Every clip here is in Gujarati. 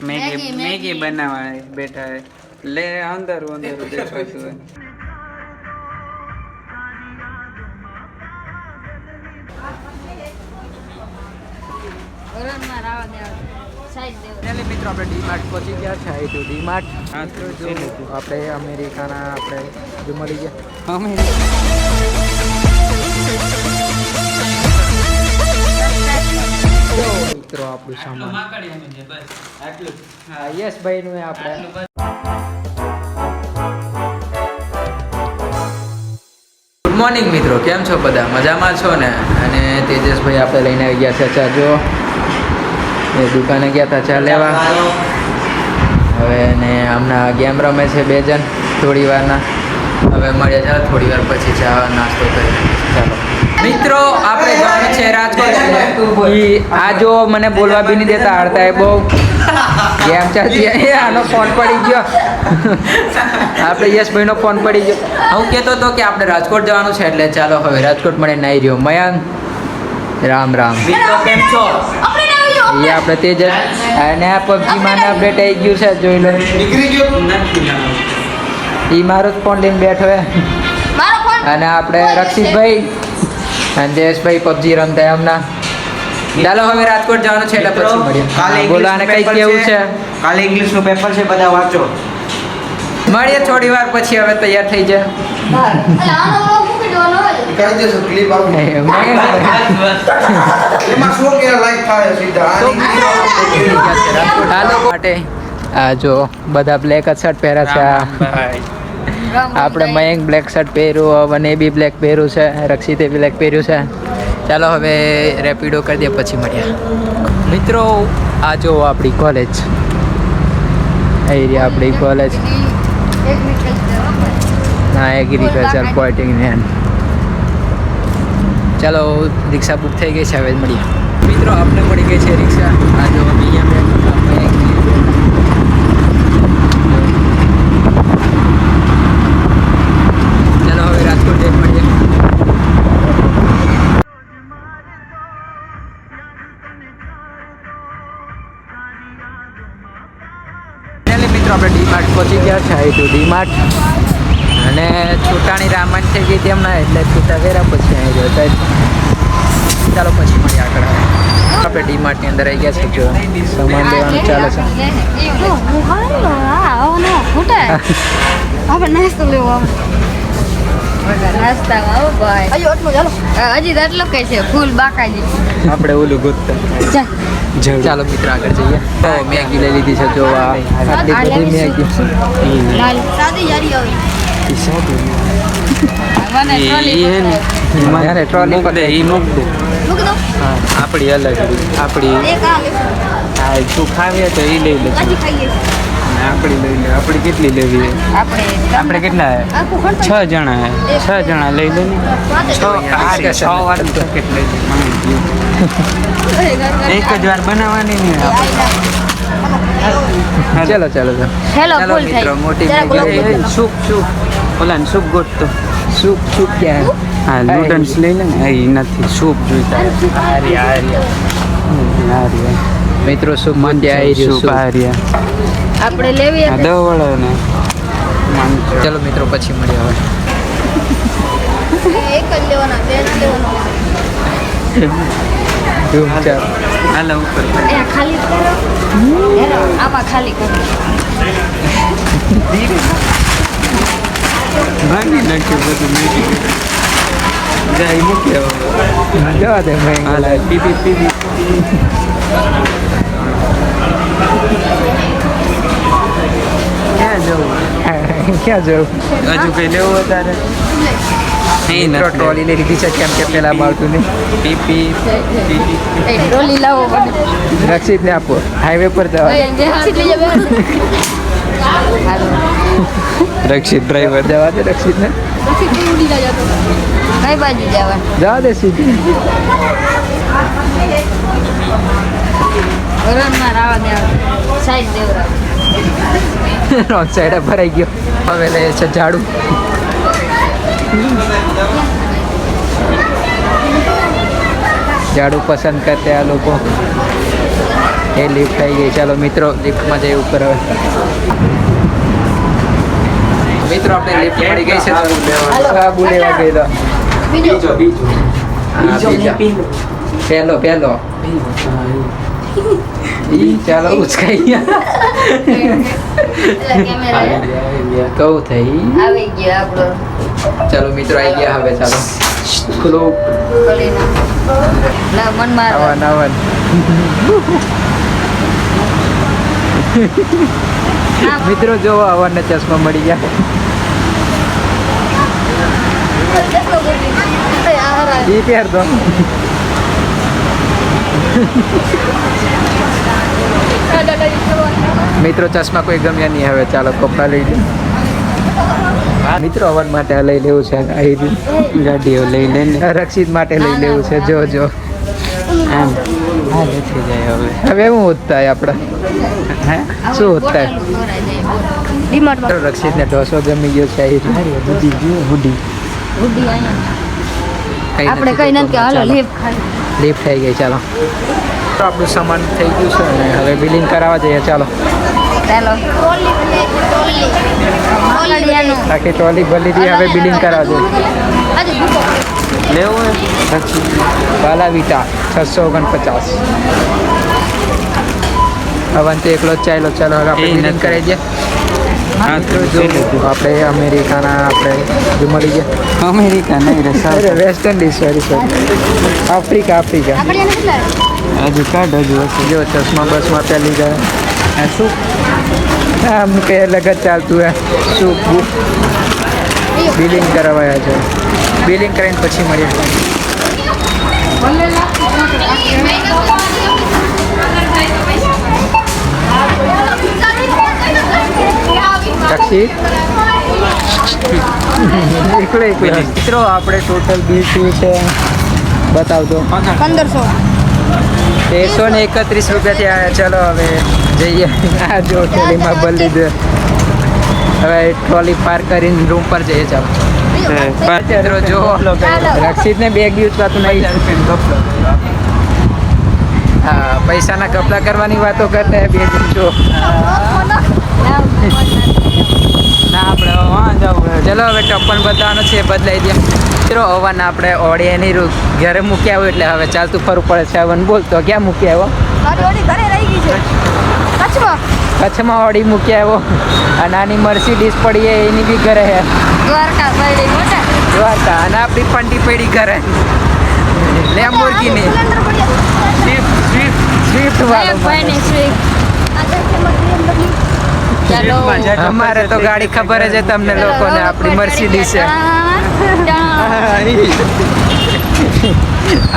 मैगी बनावा बेटा है ले अंदर देखाતું મિત્રો આપણે ડીમાર્ટ પહોંચી ગયા છે આ ડીમાર્ટ આપણે અમેરિકાના આપણે જો મળી ગયા મિત્રો આપણું સામાન યસ ભાઈ નું આપણે ગુડ મોર્નિંગ મિત્રો, કેમ છો બધા? મજામાં છો ને? અને તેજસભાઈ આપણે લઈને આવી ગયા છે ચા. જો એ દુકાને ગયા હતા ચા લેવા. હવે ને હમણાં ગેમ રમે છે બે જણ થોડી વારના. હવે મળીએ ચાલો થોડી વાર પછી ચા નાસ્તો કરીએ. ચાલો મિત્રો, આપણે જવાનું છે રાજકોટ. આ જો મને બોલવા બી નહીં દેતા, હારતા એ બહુ ગેમ ચાલતી. આનો ફોન પડી ગયો. આપણે યશભાઈનો ફોન પડી ગયો. હું કહેતો હતો કે આપણે રાજકોટ જવાનું છે, એટલે ચાલો હવે રાજકોટ મળે નાઈ રહ્યો. મયંક રામ રામ કેમ છો? એ આપણે તેજ અને આ પબજીમાં અપડેટ આવી ગયું છે, જોઈ લો. એ મારો જ ફોન લઈને બેઠો હે. અને આપણે રક્ષિતભાઈ અને જયેશભાઈ પબજી રમતા હમણાં. ચાલો હવે રાજકોટ જવાનું છે, એટલે પછી મળીએ. બોલો આને કઈ કેવું છે? કાલે ઇંગ્લિશનું પેપર છે, બધા વાંચો. મળીએ થોડી વાર પછી. હવે તૈયાર થઈ જાય. માટે આ જો બધા બ્લેક જ શર્ટ પહેરે છે. આપણે મયંક બ્લેક શર્ટ પહેર્યું, અને બી બ્લેક પહેર્યું છે, રક્ષિતે બ્લેક પહેર્યું છે. ચાલો હવે રેપિડો કરી દે, પછી મળ્યા મિત્રો. આ જો આપણી કોલેજ, એ આપણી કોલેજ. હા, એગ્રીકલ્ચર પોલિટેકનિક. ચાલો રિક્ષા બુક થઈ ગઈ છે, હવે મળીએ મિત્રો. આપણે મળી ગઈ છે રિક્ષા. આ જો અહીંયા ચાલો હવે રાજકોટ જઈ મળીએ. મિત્રો આપણે ડીમાર્ટ પહોંચી ગયા છે. આ ડીમાર્ટ અને છૂટાણી રામાયણ થઈ ગઈ તેમના, એટલે છૂટા કર્યા પછી અહીં જોતા. ચાલો પછી મળીએ આગળ. આપણે ડીમાર્ટની અંદર આવી ગયા છે. જો સામાન લેવાનું ચાલે છે. આપણે ઓલું ગોતતા. ચાલો મિત્ર આગળ જઈએ. મેગી લઈ લીધી છે. જો આટલી બધી મેગી. ટ્રોલી આપણી અલગ, આપણી તું ખાવી તો એ લઈ લે. આપણી લઈ લે. આપણી કેટલી લેવી? આપણે કેટલા? 6 જણા. 6 જણા લઈ લે ને. 6 વાર પેકેટ લઈ લે. એક જ વાર બનાવવાની નહીં. ચાલો ચાલો ચાલો મિત્રો. મોટી સૂપ ઓલા ને સૂપ ગોતતો. સૂપ ક્યાં? હા, નૂડલ્સ લઈ લે ને. એ નથી, સૂપ જોઈતા. મિત્રો સૂપ મંડ્યા આવી રહ્યું. સૂપ આપણે લેવી દવડો ને. ચાલો મિત્રો પછી મળીએ. હવે એક જ લેવાના, બે ના લેવાના. હાલો ઉપર ખાલી આમાં ખાલી કરો. ભાંગી નાખ્યું બધું. જાય મૂક્યા જવા દે. પીપી ક્યાં જવું? હજુ કઈ લેવું વધારે? ટ્રોલી લઈ લીધી છે, કેમ કે પેલા મળતું નહીં. પીપી ટ્રોલી લાવો. રક્ષિત ને આપો. હાઈવે પર જવા. રક્ષિત ડ્રાઈવર જવા દે. રક્ષિત ને કઈ બાજુ જવા દે સીધી. રોંગ સાઈડ ભરાઈ ગયો. હવે લે છે ઝાડુ. ઝાડુ પસંદ કરતે આ લોકો. એ લિફ્ટ આવી ગઈ. ચાલો મિત્રો લિફ્ટમાં જઈએ ઉપર હવે. મિત્રો આપણે લિફ્ટ મળી ગઈ છે. સાબુ લેવા ગયેલો. પહેલો ચાલો ઉચકાઈ ગયા. કહું થઈ. ચાલો મિત્રો આવી ગયા હવે. ચાલો નવન મિત્રો જો અવારના ચશ્મા મળી ગયા. ઈ પહેર દો. મિત્રો ચશ્મા કોઈ ગમ્યા નહીં. હવે ચાલો કપડા લઈ લે. મિત્રો અવાજ માટે લઈ લેવું છે. ગાડીઓ લઈ લઈને રક્ષિત માટે લઈ લેવું છે. જો જો આમ હા લેતી જાય હવે. હવે શું હોતા આપણે શું હોતા રક્ષિતને ઢોસો ગમી ગયો છે. આપણે કઈ નથી કે હાલો લિફ્ટ થઈ ગઈ. ચાલો આપણું સામાન થઈ ગયું છે ને હવે બિલિંગ કરાવવા જઈએ. ચાલો આખી ટ્રોલી ભરી દીધી. હવે બિલિંગ કરાવવા જઈએ. લેવું બાલાવીટા 649. અવન તો એકલો જ ચાલ્યો. ચાલો હવે આપણે બિલિંગ કરાવી દઈએ. આપણે અમેરિકાના આપણે જો મળી ગયા. અમેરિકા નહીં રે વેસ્ટ ઇન્ડિઝ. Sorry Africa. હજુ કાઢ હજુ જો ચશ્મા બસમાં પહેલી ગયા. શું આમ કે અલગ જ ચાલતું હે. શું બિલિંગ કરાવાયા છે. બિલિંગ કરીને પછી મળીએ. મિત્રો આપણે ટોટલ બિલ શું છે બતાવજો. 1331 રૂપિયા થયા. ચલો હવે જઈએ. આ જો ટ્રોલીમાં ભરી લીધું. હવે ટ્રોલી પાર કરીને રૂમ પર જઈએ. ચાલો મિત્રો જો રક્ષિતને બેગ યુઝ કરતું નહીં. હા પૈસાના કપડા કરવાની વાતો કરતા બે જો. ના આપણે વાં જવું. ચલો હવે ટપ્પન બદલાવાનો છે. બદલાઈ દે મિત્રો. હવાને આપણે ઓડી એની ઘરે મૂકી આવ્યો એટલે હવે ચાલતું ફરવું પડે છે. હવન બોલતો ક્યાં મૂકી આવ્યો? કચ્છમાં ઓડી મૂકી આવ્યો. આ નાની મર્સિડીઝ પડી એની બી ઘરે હે દ્વારકા. અને આપણી ફંટી પડી ઘરે લેમ્બોર્ગિની સ્વિફ્ટ વાળો. ચાલો અમારે તો ગાડી ખબર જ છે તમને લોકોને. આપણી મર્સિડીઝ છે.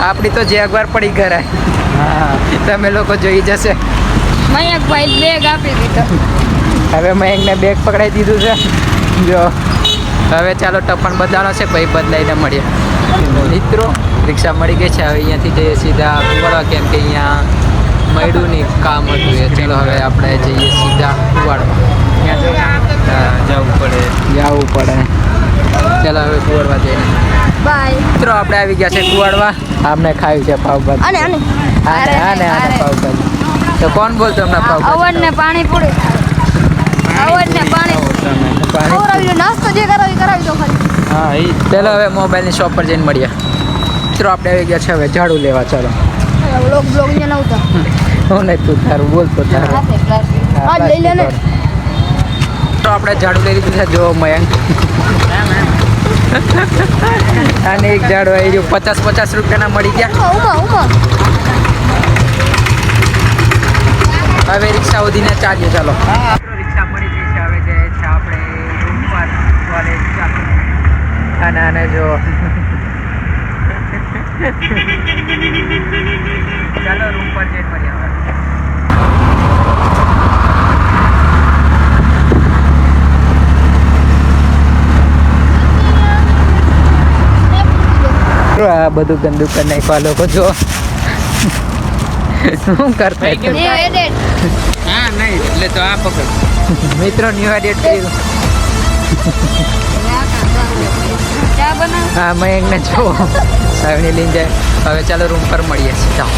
આપણી તો જેગવાર પડી ઘરે. તમે લોકો જોઈ જશે. મયંકભાઈ બેગ આપી દીધો. હવે મયંકને બેગ પકડાઈ દીધું છે. જો હવે ચાલો ટપ્પણ બદલાવાનો છે. પછી બદલાઈને મળીએ. મિત્રો રિક્ષા મળી ગઈ છે. હવે અહીંયાથી જઈએ સીધા કુવાડવા. કેમ કે અહીંયા મયડુંની કામ હતું એ. ચલો હવે આપણે જઈએ સીધા કુવાડવા. જવું પડે. ચાલો હવે કુવાડવા જઈએ. બાય મિત્રો આપણે આવી ગયા છે કુવાડવા. આમને ખાયું છે પાવભાજી. આને પાવભાજી. તો કોણ બોલતો હમણાં પાવભાજી? અવનને પાણી પૂરી. અવનને પાણી ખવડાવી દો. નાસ્તો જે કરાવી દો ખાલી. હા એ ચાલો હવે મોબાઈલની શોપ પર જઈને મળીએ. મિત્રો આપણે આવી ગયા છે હવે ઝાડુ લેવા. ચાલો બ્લોગ અહીંયા નહોતા. હું નહીં તું તારું બોલતો તારું. આજ લઈ લે ને. તો આપણે ઝાડુ લઈ લીધું છે. જો મયંક અને એક ઝાડુ આવી ગયું. 50 રૂપિયાના મળી ગયા. ઉમા હવે રિક્ષા ઉધીને ચાલીએ. ચાલો રિક્ષા મળી ગઈ છે. હવે જઈએ છે આપણે રૂમ પર કોલેજ. ચાલો અને જો ચાલો રૂમ પર જઈને મળીએ. આ બધું ગંદુ કરી નાખવા લોકો. જો શું કરતા હા નહીં એટલે તો આ પકડ. મિત્રો ન્યુ એડિટ કર્યું. હા મયંકને જો સાવણી લઈને જાય. હવે ચાલો રૂમ પર મળીએ સીધા.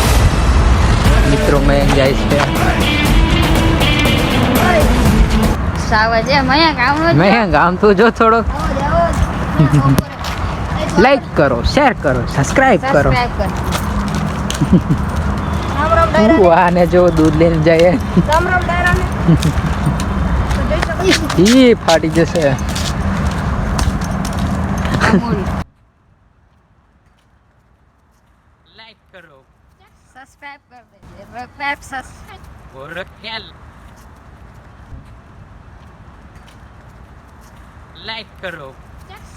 મિત્રો મયંક જાય છે. સાવજ એ મયંક આવનો મયંક આમ તું જો થોડોક લાઈક કરો, શેર કરો, સબસ્ક્રાઇબ કરો. સબસ્ક્રાઇબ કરો. રામ રામ ડાયરા હું આને જો દૂધ લઈને જાય રામ રામ ડાયરા ને તો જઈ શકો ઈ ફાટી જશે. લાઈક કરો સબસ્ક્રાઇબ કર દેજે વેબ સબસ્ક્રાઇબ ઓર કેલ લાઈક કરો.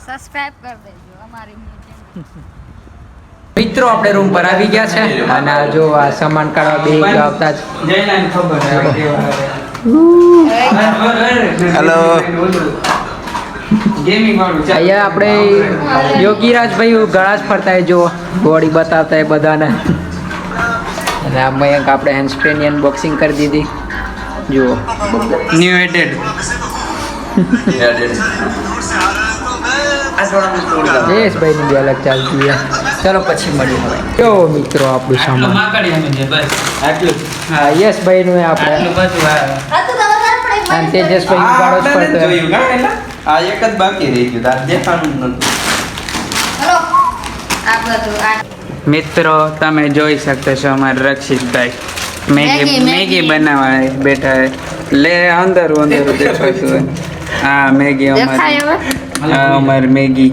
સબસ્ક્રાઇબ કર દેજો અમારી ચેનલ. મિત્રો આપણે રૂમ પર આવી ગયા છે અને આ જો આ સામાન કાઢવા બે આવતા જ જયલાને ખબર હેલો ગેમિંગ વાળું ચાલે. અહીંયા આપણે યોગીરાજભાઈ ગળા જ ફરતા હોય, જો બોડી બતાવતા હોય બધાને. અને આ મયંક આપણે હેન્ડ સ્પ્રેની અનબોક્સિંગ કરી દીધી. જુઓ ન્યુ એડેડ જયેશભાઈની બી અલગ ચાલતી હોય. ચલો પછી મળીએ હવે. જો મિત્રો આપણું સામાન માકડી અમે છે બસ આટલું હા યશભાઈનું એ આપણે આટલું બધું આ આ તો તમારા આપણે અને તેજસભાઈ ગાળો જ ફરતો હોય. જોયું કા એટલે આ એક જ બાકી રહી ગયું તાર દેખાનું જ નતું. હલો આ બધું આ મિત્રો તમે જોઈ શકતા છો અમારા રક્ષિતભાઈ મેગી, મેગી બનાવવા બેઠા હે. લે અંદર દેખાતું હા મેગી દેખાય હવે હા અમારી મેગી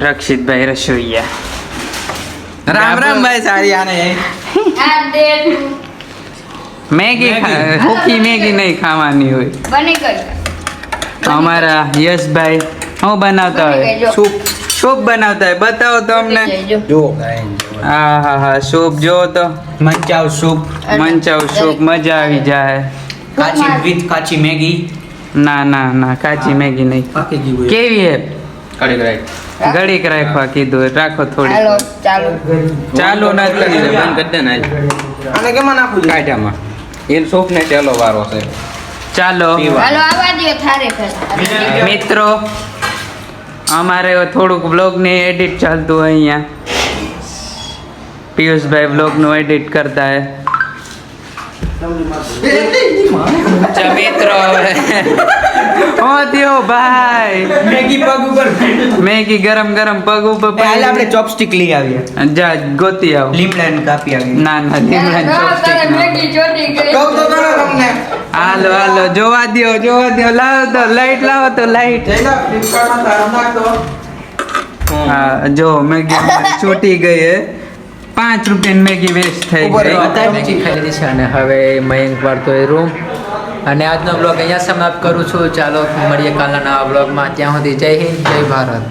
રક્ષિતભાઈ રસોઈયા. રામ રામ ભાઈ સારી આને આ ડેટ મેગી હુકી મેગી નહીં ખાવાની હોય. બની ગઈ અમારા યશભાઈ શું બનાવતા બની ગઈ હોય? જો. સૂપ બનાવતા હોય, બતાવો તો અમને. જો હા હા હા સૂપ જો તો મંચાવ સૂપ મંચાવ સૂપ મજા આવી જાય. કાચી મેગી ના ના ના કાચી મેગી નહીં. પાકી ગયું કેવી હે કડી રાઈ ઘડીક રાખવા કીધું, રાખો હાલો થોડી. ચાલો ચાલુ નથી બંધ કરી દે ને આને કેમાં નાખું કાઢ્યામાં એ સૂપ ને તેલો વારો છે ચાલો હાલો આવા દો થારે ફેર મિત્રો અમારે થોડુંક બ્લોગની એડિટ ચાલતું હોય અહીંયા. પિયુષભાઈ બ્લોગનું એડિટ કરતા હે. અચ્છા મિત્રો હવે ઓ દ્યો ભાઈ મેગી પગ ઉપર મેગી ગરમ ગરમ પગ ઉપર હાલ આપણે ચોપસ્ટિક લઈ આવીએ જા ગોતી આવ. લીમડાને કાપી આવીએ ના ના લીમડા ચોપસ્ટિક મેગી ચોટી ગઈ કહું તો ખરો તમને હાલો હાલો જોવા દ્યો લાવો તો લાઈટ લાવો તો લાઈટ. જયલા ફ્લિપકાર્ટમાં તારો નાખતો હા જો મેગી અમારી છૂટી ગઈ હે. 5 રૂપિયાની મેગી વેસ્ટ થઈ ઉપર ગઈ. રહો. મેગી ખાઈ લીધી છે અને હવે મયંક વાળતો હોય રૂમ. અને આજનો બ્લોગ અહીંયા સમાપ્ત કરું છું. ચાલો મળીએ કાલના નવા બ્લોગમાં. ત્યાં સુધી જય હિન્દ, જય ભારત.